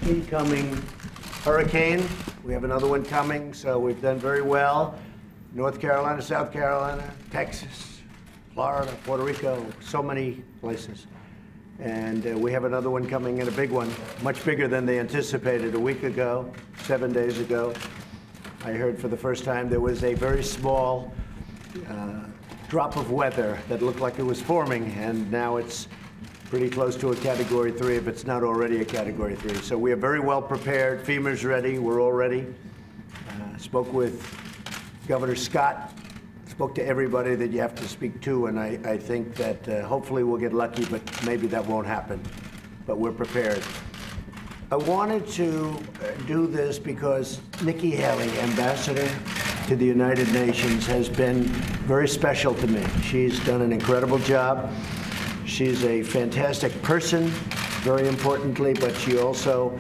incoming hurricane. We have another one coming, so we've done very well. North Carolina, South Carolina, Texas, Florida, Puerto Rico, so many places. And we have another one coming in, a big one, much bigger than they anticipated a week ago, 7 days ago. I heard for the first time there was a very small drop of weather that looked like it was forming, and now it's pretty close to a Category 3, if it's not already a Category 3. So we are very well prepared. FEMA's ready. We're all ready. Spoke with Governor Scott. Spoke to everybody that you have to speak to, and I think that hopefully we'll get lucky, but maybe that won't happen. But we're prepared. I wanted to do this because Nikki Haley, Ambassador to the United Nations, has been very special to me. She's done an incredible job. She's a fantastic person, very importantly, but she also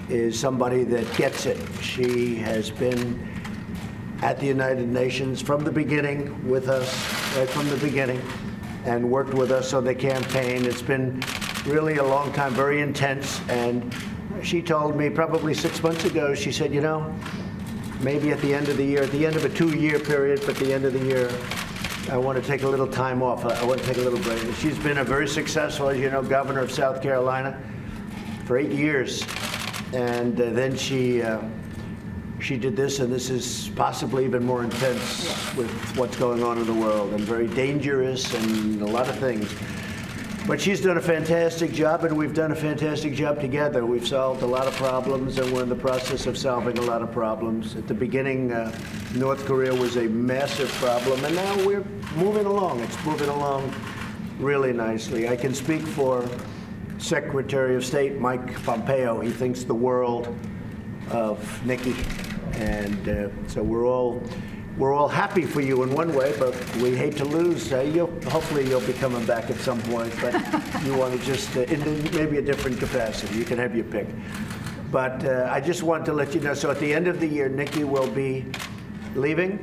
is somebody that gets it. She has been at the United Nations from the beginning with us, right from the beginning, and worked with us on the campaign. It's been really a long time, very intense, and she told me probably 6 months ago, she said, you know, maybe at the end of the year, at the end of a 2-year period, but at the end of the year, I want to take a little time off. I want to take a little break. She's been a very successful, as you know, governor of South Carolina for 8 years. And then she did this, and this is possibly even more intense with what's going on in the world, and very dangerous and a lot of things. But she's done a fantastic job, and we've done a fantastic job together. We've solved a lot of problems, and we're in the process of solving a lot of problems. At the beginning, North Korea was a massive problem, and now we're moving along. It's moving along really nicely. I can speak for Secretary of State Mike Pompeo. He thinks the world of Nikki, and so we're all happy for you in one way, but we hate to lose. Hopefully you'll be coming back at some point, but you want to just, in maybe a different capacity. You can have your pick. But I just want to let you know, so at the end of the year, Nikki will be leaving,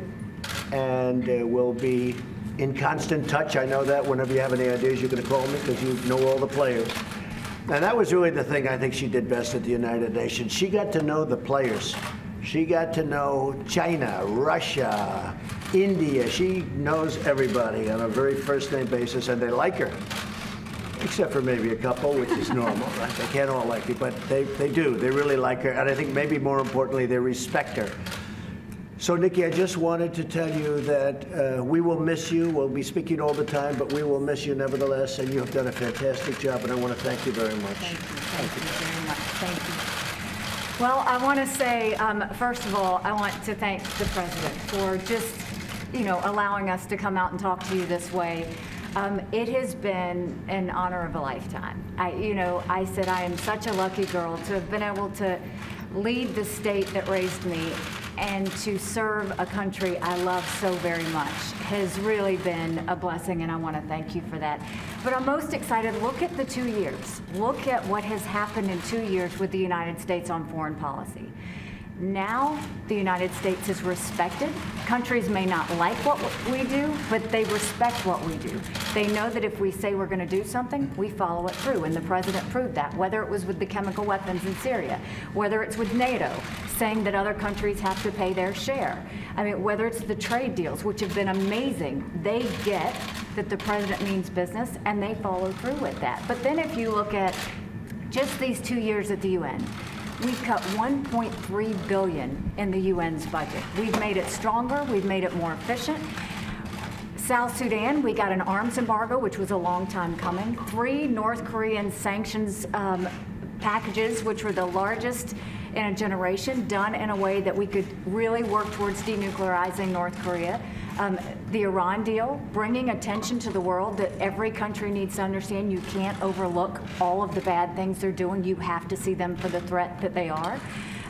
and we'll be in constant touch. I know that whenever you have any ideas, you're going to call me because you know all the players. And that was really the thing I think she did best at the United Nations. She got to know the players. She got to know China, Russia, India. She knows everybody on a very first-name basis, and they like her, except for maybe a couple, which is normal, right? They can't all like you, but they do. They really like her, and I think maybe more importantly, they respect her. So, Nikki, I just wanted to tell you that we will miss you. We'll be speaking all the time, but we will miss you nevertheless, and you have done a fantastic job, and I want to thank you very much. Thank you very much. Thank you. Well, I want to say, first of all, I want to thank the President for just, allowing us to come out and talk to you this way. It has been an honor of a lifetime. I said I am such a lucky girl to have been able to lead the state that raised me and to serve a country I love so very much has really been a blessing, and I want to thank you for that. But I'm most excited. Look at the 2 years. Look at what has happened in 2 years with the United States on foreign policy. Now the United States is respected. Countries may not like what we do, but they respect what we do. They know that if we say we're going to do something, we follow it through, and the President proved that, whether it was with the chemical weapons in Syria, whether it's with NATO, saying that other countries have to pay their share. I mean, whether it's the trade deals, which have been amazing. They get that the President means business, and they follow through with that. But then if you look at just these 2 years at the UN, we've cut $1.3 billion in the UN's budget. We've made it stronger. We've made it more efficient. South Sudan, we got an arms embargo, which was a long time coming. 3 North Korean sanctions packages, which were the largest in a generation, done in a way that we could really work towards denuclearizing North Korea. The Iran deal, bringing attention to the world that every country needs to understand you can't overlook all of the bad things they're doing. You have to see them for the threat that they are.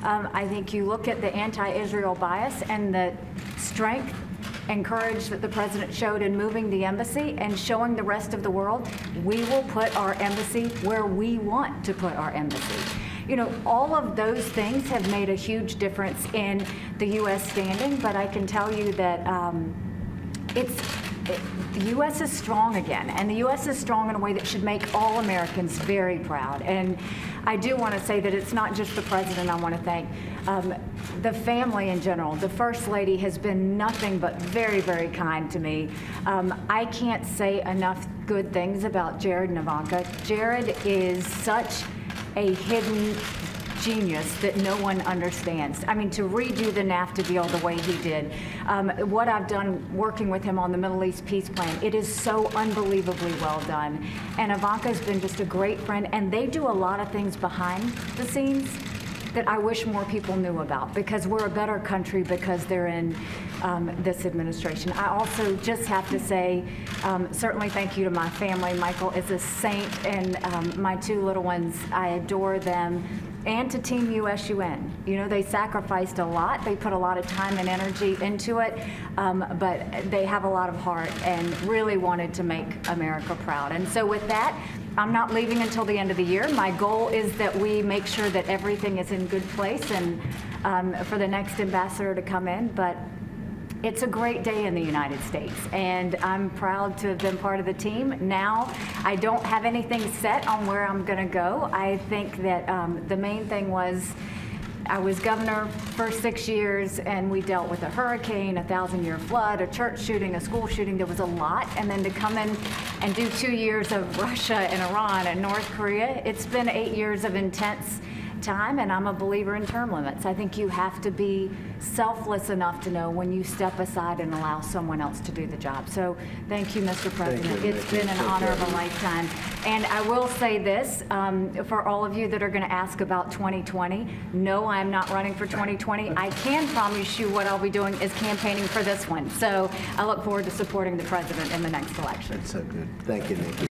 I think you look at the anti-Israel bias and the strength and courage that the President showed in moving the embassy and showing the rest of the world, we will put our embassy where we want to put our embassy. All of those things have made a huge difference in the U.S. standing, but I can tell you that the U.S. is strong again, and the U.S. is strong in a way that should make all Americans very proud. And I do want to say that it's not just the president I want to thank. The family in general, the First Lady has been nothing but very, very kind to me. I can't say enough good things about Jared and Ivanka. Jared is such a hidden genius that no one understands. I mean, to redo the NAFTA deal the way he did, what I've done working with him on the Middle East peace plan, it is so unbelievably well done. And Ivanka's been just a great friend, and they do a lot of things behind the scenes that I wish more people knew about, because we're a better country because they're in this administration. I also just have to say, certainly thank you to my family. Michael is a saint, and my two little ones, I adore them. And to Team USUN. You know, they sacrificed a lot. They put a lot of time and energy into it, but they have a lot of heart and really wanted to make America proud. And so with that, I'm not leaving until the end of the year. My goal is that we make sure that everything is in good place and for the next ambassador to come in. But it's a great day in the United States, and I'm proud to have been part of the team. Now, I don't have anything set on where I'm going to go. I think that the main thing was I was governor for 6 years, and we dealt with a hurricane, a 1,000-year flood, a church shooting, a school shooting. There was a lot. And then to come in and do 2 years of Russia and Iran and North Korea, it's been 8 years of intense time, and I'm a believer in term limits. I think you have to be selfless enough to know when you step aside and allow someone else to do the job. So thank you, Mr. President. It's been an honor of a lifetime. And I will say this, for all of you that are going to ask about 2020, no, I'm not running for 2020. I can promise you what I'll be doing is campaigning for this one. So I look forward to supporting the president in the next election. That's so good. Thank you, Nikki.